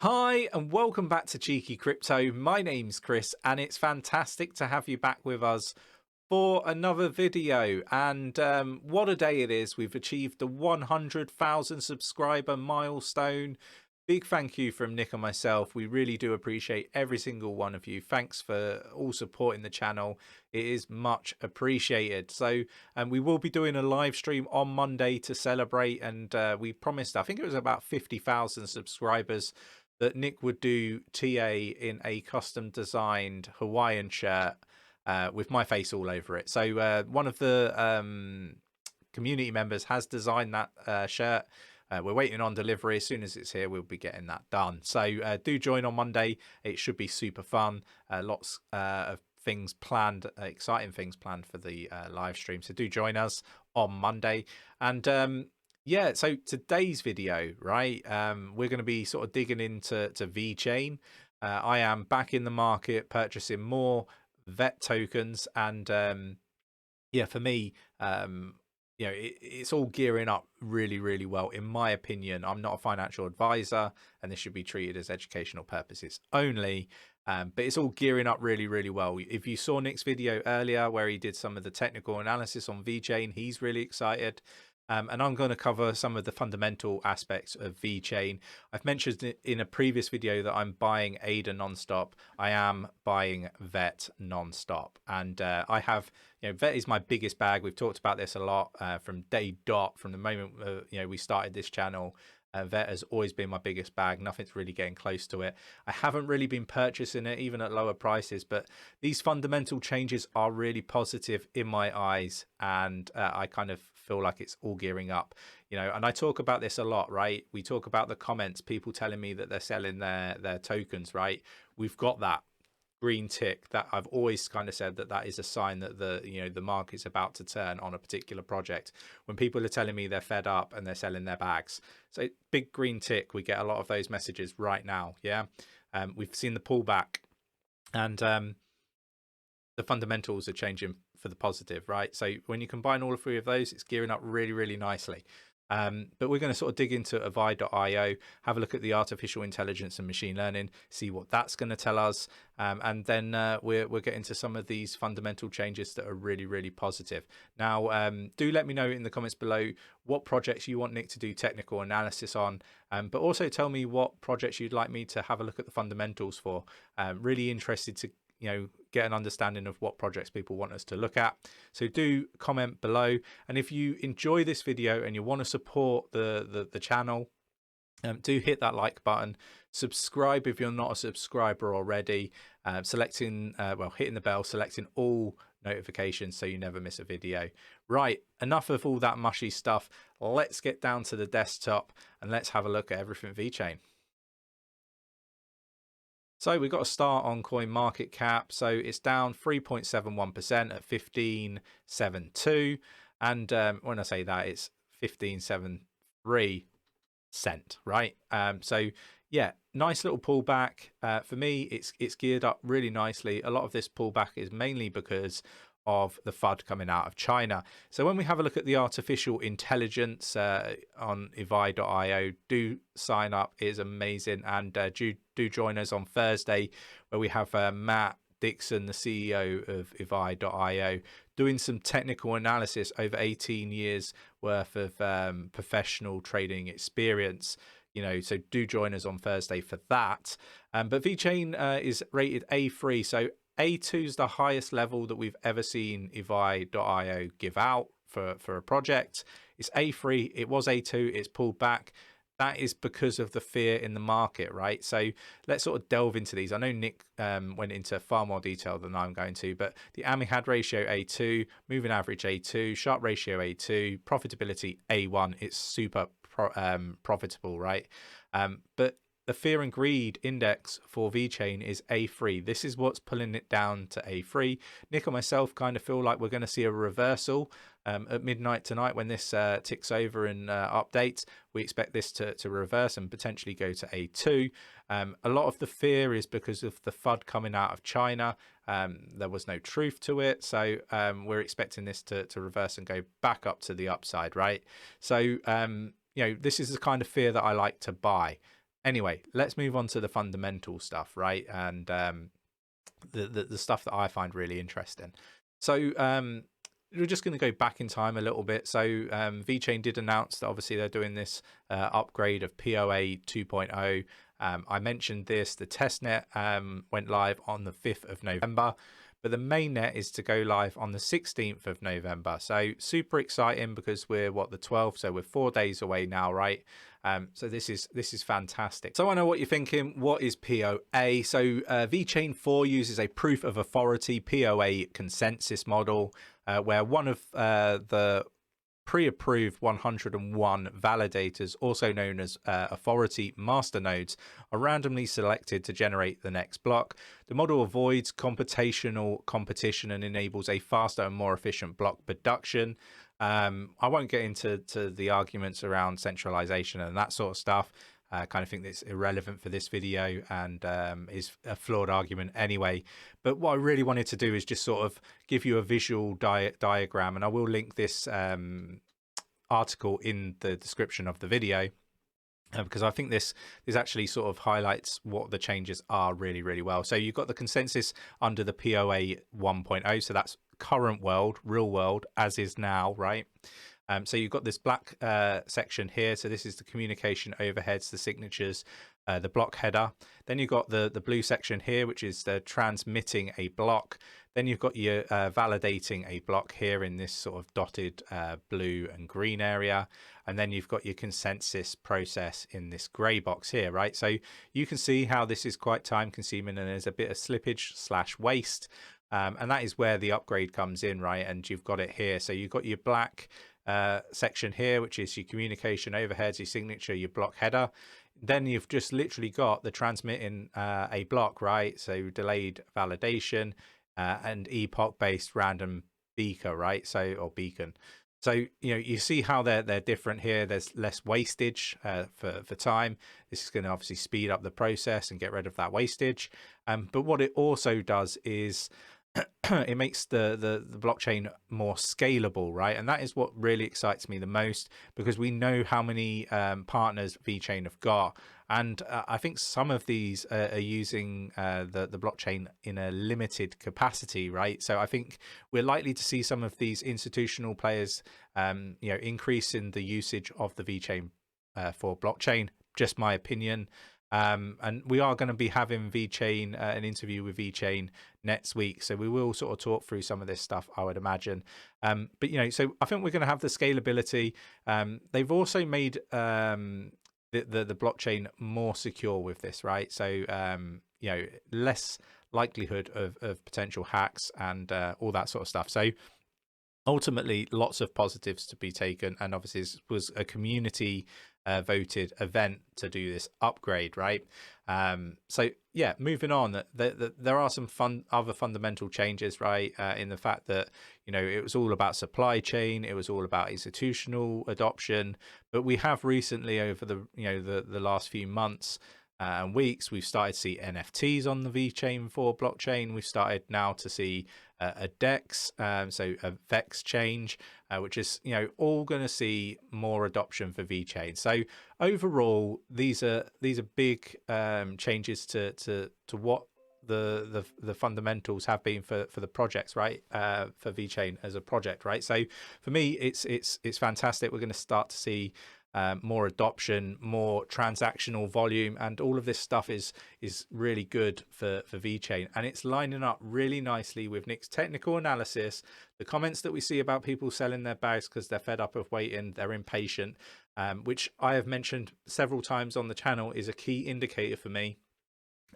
Hi, and welcome back to Cheeky Crypto. My name's Chris, and it's fantastic to have you back with us for another video. And what a day it is. We've achieved the 100,000 subscriber milestone. Big thank you from Nick and myself. We really do appreciate every single one of you. Thanks for all supporting the channel. It is much appreciated. So we will be doing a live stream on Monday to celebrate. And we promised, I think it was about 50,000 subscribers, that Nick would do TA in a custom designed Hawaiian shirt with my face all over it. So one of the community members has designed that shirt. We're waiting on delivery. As soon as it's here, we'll be getting that done. So do join on Monday. It should be super fun. Lots of things planned, exciting things planned for the live stream. So do join us on Monday. And yeah, so today's video, right, we're going to be sort of digging into Vechain. I am back in the market purchasing more VET tokens, and yeah, for me, you know, it's all gearing up really well. In my opinion, I'm not a financial advisor, and this should be treated as educational purposes only. But it's all gearing up really well. If you saw Nick's video earlier where he did some of the technical analysis on Vechain, he's really excited. And I'm going to cover some of the fundamental aspects of Vechain. I've mentioned in a previous video that I'm buying ADA non-stop. I am buying VET non-stop. And I have, you know, VET is my biggest bag. We've talked about this a lot from day dot, from the moment you know, we started this channel. VET has always been my biggest bag. Nothing's really getting close to it. I haven't really been purchasing it even at lower prices, but these fundamental changes are really positive in my eyes, and I kind of feel like it's all gearing up, you know. And I talk about this a lot, right? We talk about the comments, people telling me that they're selling their tokens, right? We've got that green tick that I've always kind of said that is a sign that the market's about to turn on a particular project. When people are telling me they're fed up and they're selling their bags, so big green tick. We get a lot of those messages right now. Yeah, we've seen the pullback, and the fundamentals are changing for the positive, right? So when you combine all three of those, it's gearing up really nicely. But we're going to sort of dig into advice.io, have a look at the artificial intelligence and machine learning, see what that's going to tell us, and then we'll get into some of these fundamental changes that are really positive. Now, do let me know in the comments below what projects you want Nick to do technical analysis on, but also tell me what projects you'd like me to have a look at the fundamentals for. Really interested to get an understanding of what projects people want us to look at. So do comment below, and if you enjoy this video and you want to support the channel, do hit that like button, subscribe if you're not a subscriber already, hitting the bell, selecting all notifications so you never miss a video. Right, enough of all that mushy stuff. Let's get down to the desktop and let's have a look at everything Vechain. So we've got a start on coin market cap. So it's down 3.71% at 15.72. And when I say that, it's 15.73 cent, right? So yeah, nice little pullback. For me, it's geared up really nicely. A lot of this pullback is mainly because of the FUD coming out of China. So when we have a look at the artificial intelligence on advice.io, do sign up. It is amazing. And do join us on Thursday, where we have Matt Dixon, the CEO of advice.io, doing some technical analysis over 18 years worth of professional trading experience. So do join us on Thursday for that. But Vechain is rated A3, so A2 is the highest level that we've ever seen advice.io give out for a project. It's A3, it was A2, it's pulled back. That is because of the fear in the market, right? So let's sort of delve into these. I know Nick went into far more detail than I'm going to, but the AMI-HAD ratio A2, moving average A2, sharp ratio A2, profitability A1. It's super profitable, right? But the fear and greed index for Vechain is A3. This is what's pulling it down to A3. Nick and myself kind of feel like we're going to see a reversal at midnight tonight when this ticks over and updates. We expect this to reverse and potentially go to A2. A lot of the fear is because of the FUD coming out of China. There was no truth to it. So we're expecting this to reverse and go back up to the upside, right? So, this is the kind of fear that I like to buy. Anyway, let's move on to the fundamental stuff, right? And the stuff that I find really interesting. So we're just going to go back in time a little bit. So Vechain did announce that obviously they're doing this upgrade of POA 2.0. I mentioned this. The testnet went live on the 5th of November, but the mainnet is to go live on the 16th of November. So super exciting because we're the 12th, so we're 4 days away now, right? So this is fantastic. So I know what you're thinking. What is POA? So Vechain 4 uses a proof of authority POA consensus model, where one of the pre-approved 101 validators, also known as authority master nodes, are randomly selected to generate the next block. The model avoids computational competition and enables a faster and more efficient block production. I won't get into the arguments around centralization and that sort of stuff. I kind of think that's irrelevant for this video and is a flawed argument anyway. But what I really wanted to do is just sort of give you a visual diagram, and I will link this article in the description of the video because I think this actually sort of highlights what the changes are really, really well. So you've got the consensus under the POA 1.0, so that's current world, real world, as is now, right? So you've got this black section here. So this is the communication overheads, the signatures, the block header. Then you've got the blue section here, which is the transmitting a block. Then you've got your validating a block here in this sort of dotted blue and green area. And then you've got your consensus process in this gray box here, right? So you can see how this is quite time consuming and there's a bit of slippage / waste. And that is where the upgrade comes in, right? And you've got it here. So you've got your black section here, which is your communication overheads, your signature, your block header. Then you've just literally got the transmitting a block, right? So delayed validation and epoch based random beaker, right? So, or beacon. So, you know, you see how they're different here. There's less wastage for time. This is going to obviously speed up the process and get rid of that wastage. But what it also does is it makes the blockchain more scalable, right? And that is what really excites me the most, because we know how many partners Vechain have got, and I think some of these are using the blockchain in a limited capacity, right? So I think we're likely to see some of these institutional players you know, increase in the usage of the Vechain for blockchain. Just my opinion. And we are going to be having Vechain, an interview with Vechain next week, so we will sort of talk through some of this stuff, I would imagine. But you know, so I think we're going to have the scalability. They've also made the blockchain more secure with this, right? So you know, less likelihood of potential hacks and all that sort of stuff. So ultimately, lots of positives to be taken, and obviously this was a community voted event to do this upgrade, right? So yeah, moving on, there are some other fundamental changes, right? In the fact that, you know, it was all about supply chain, it was all about institutional adoption, but we have recently, over the, you know, the last few months and weeks, we've started to see NFTs on the Vechain 4 blockchain. We've started now to see a DEX, so a VEX change, which is, you know, all going to see more adoption for Vechain. So overall, these are big changes to what the fundamentals have been for the projects, right? For Vechain as a project, right? So for me, it's fantastic. We're going to start to see more adoption, more transactional volume, and all of this stuff is really good for Vechain, and it's lining up really nicely with Nick's technical analysis. The comments that we see about people selling their bags because they're fed up of waiting, they're impatient, which I have mentioned several times on the channel, is a key indicator for me.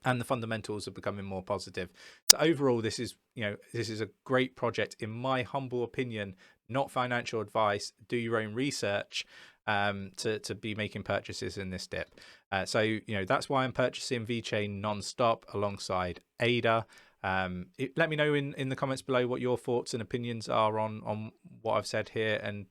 And the fundamentals are becoming more positive. So overall, this is, you know, this is a great project in my humble opinion. Not financial advice. Do your own research to be making purchases in this dip. So, you know, that's why I'm purchasing Vechain non-stop alongside ADA. Let me know in the comments below what your thoughts and opinions are on what I've said here, and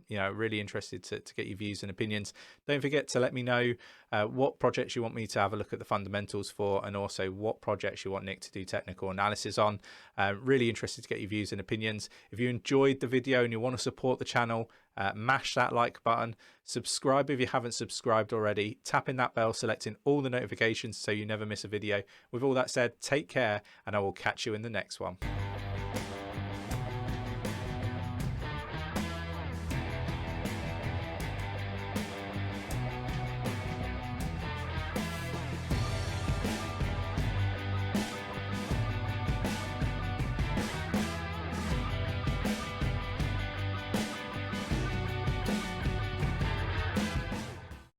you know, really interested to get your views and opinions. Don't forget to let me know what projects you want me to have a look at the fundamentals for, and also what projects you want Nick to do technical analysis on. Really interested to get your views and opinions. If you enjoyed the video and you want to support the channel, mash that like button, subscribe if you haven't subscribed already, tapping that bell, selecting all the notifications so you never miss a video. With all that said, take care, and I will catch you in the next one.